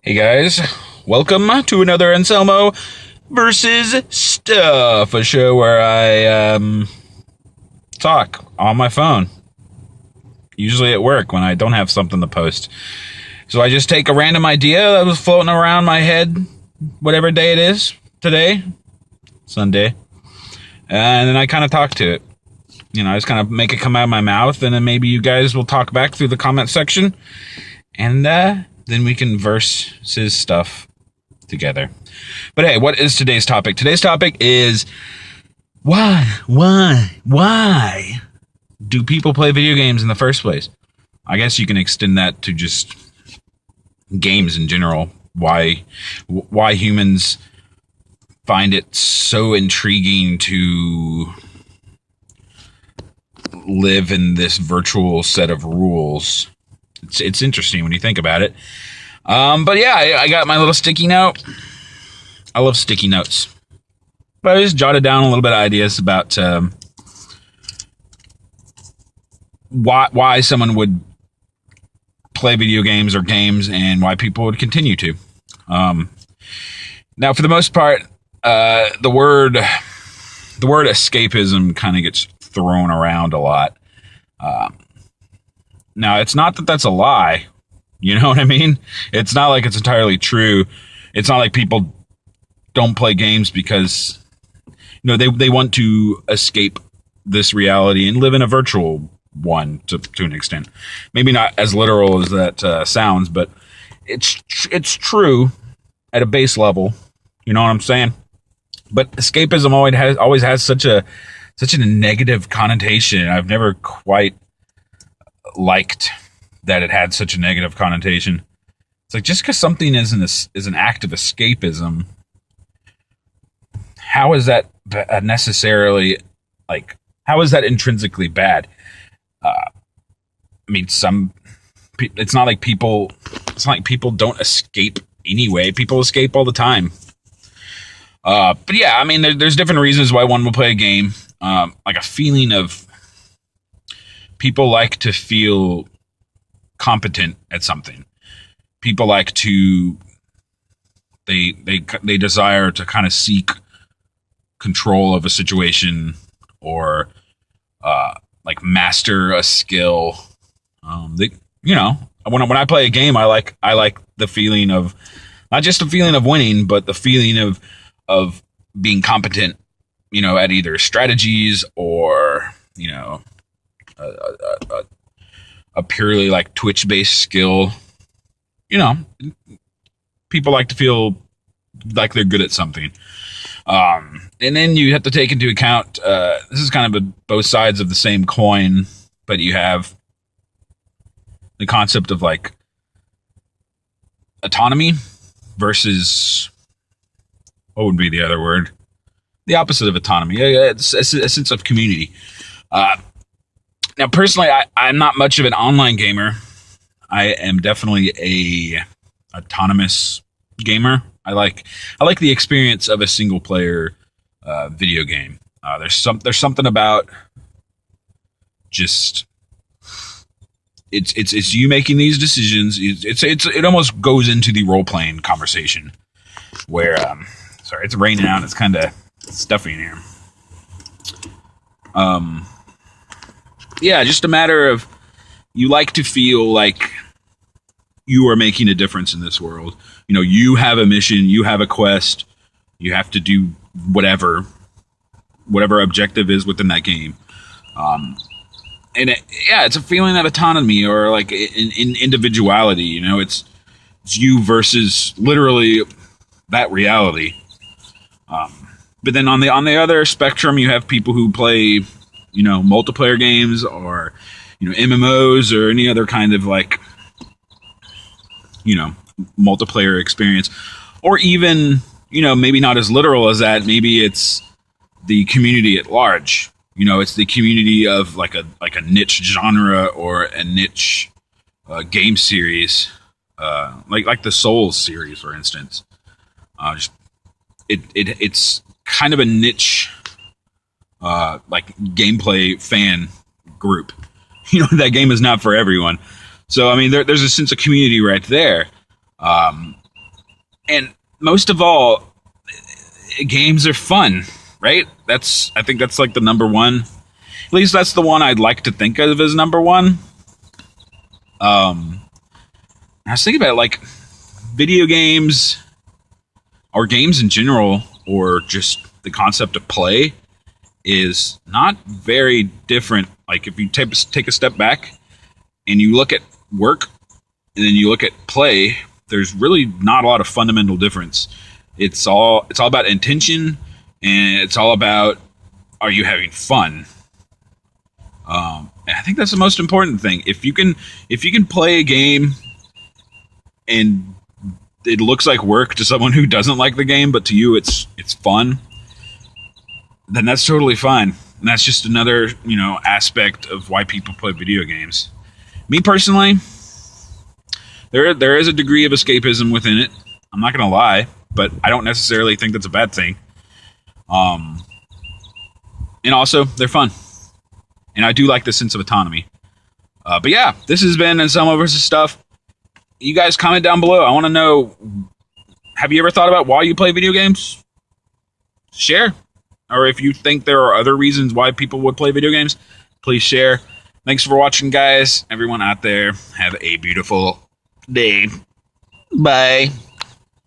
Hey guys, welcome to another Anselmo versus Stuff, a show where I talk on my phone, usually at work when I don't have something to post. So I just take a random idea that was floating around my head, whatever day it is, today, Sunday, and then I kind of talk to it. You know, I just kind of make it come out of my mouth, and then maybe you guys will talk back through the comment section, and then we can versus stuff together. But hey, what is today's topic? Today's topic is why do people play video games in the first place? I guess you can extend that to just games in general. Why humans find it so intriguing to live in this virtual set of rules. It's interesting when you think about it. But yeah, I got my little sticky note. I love sticky notes. But I just jotted down a little bit of ideas about why someone would play video games or games and why people would continue to. Now, for the most part, the word escapism kind of gets thrown around a lot. Now, it's not that that's a lie. You know what I mean? It's not like it's entirely true. It's not like people don't play games because, you know, they want to escape this reality and live in a virtual one to an extent. Maybe not as literal as that sounds, but it's true at a base level. You know what I'm saying? But escapism always has such a negative connotation. I've never quite liked that it had such a negative connotation. It's like, just because something is an act of escapism, how is that necessarily, like, how is that intrinsically bad? I mean, it's not like people don't escape anyway. People escape all the time. But yeah, I mean, there's different reasons why one will play a game. Like a feeling of, people like to feel competent at something. People like to, they desire to kind of seek control of a situation or like master a skill. You know, when I play a game, I like the feeling of, not just the feeling of winning, but the feeling of being competent, you know, at either strategies or, you know, a purely like Twitch-based skill. You know, people like to feel like they're good at something. And then you have to take into account, this is kind of both sides of the same coin, but you have the concept of like autonomy versus, what would be the other word? The opposite of autonomy. It's a sense of community. Now, personally, I'm not much of an online gamer. I am definitely a autonomous gamer. I like the experience of a single player video game. There's something about just it's you making these decisions. It almost goes into the role playing conversation where sorry, it's raining out. It's kind of stuffy in here. Yeah, just a matter of, you like to feel like you are making a difference in this world. You know, you have a mission, you have a quest, you have to do whatever objective is within that game. And it's a feeling of autonomy or like in individuality. You know, it's you versus literally that reality. But then on the other spectrum, you have people who play, you know, multiplayer games or, you know, MMOs or any other kind of like, you know, multiplayer experience, or even, you know, maybe not as literal as that. Maybe it's the community at large. You know, it's the community of like a niche genre or a niche game series, like the Souls series, for instance. It's kind of a niche, like gameplay fan group. You know, that game is not for everyone. So, I mean, there's a sense of community right there. And most of all, games are fun, right? I think that's like the number one. At least that's the one I'd like to think of as number one. I was thinking about it, like video games or games in general, or just the concept of play is not very different. Like if you take a step back and you look at work and then you look at play, there's really not a lot of fundamental difference. It's all about intention, and it's all about, are you having fun? And I think that's the most important thing. If you can play a game and it looks like work to someone who doesn't like the game, but to you it's fun, then that's totally fine. And that's just another, aspect of why people play video games. Me personally, there is a degree of escapism within it. I'm not gonna lie, but I don't necessarily think that's a bad thing. And also, they're fun. And I do like the sense of autonomy. But yeah, this has been Anselmo versus Stuff. You guys comment down below. I want to know, have you ever thought about why you play video games? Share. Or if you think there are other reasons why people would play video games, please share. Thanks for watching, guys. Everyone out there, have a beautiful day. Bye.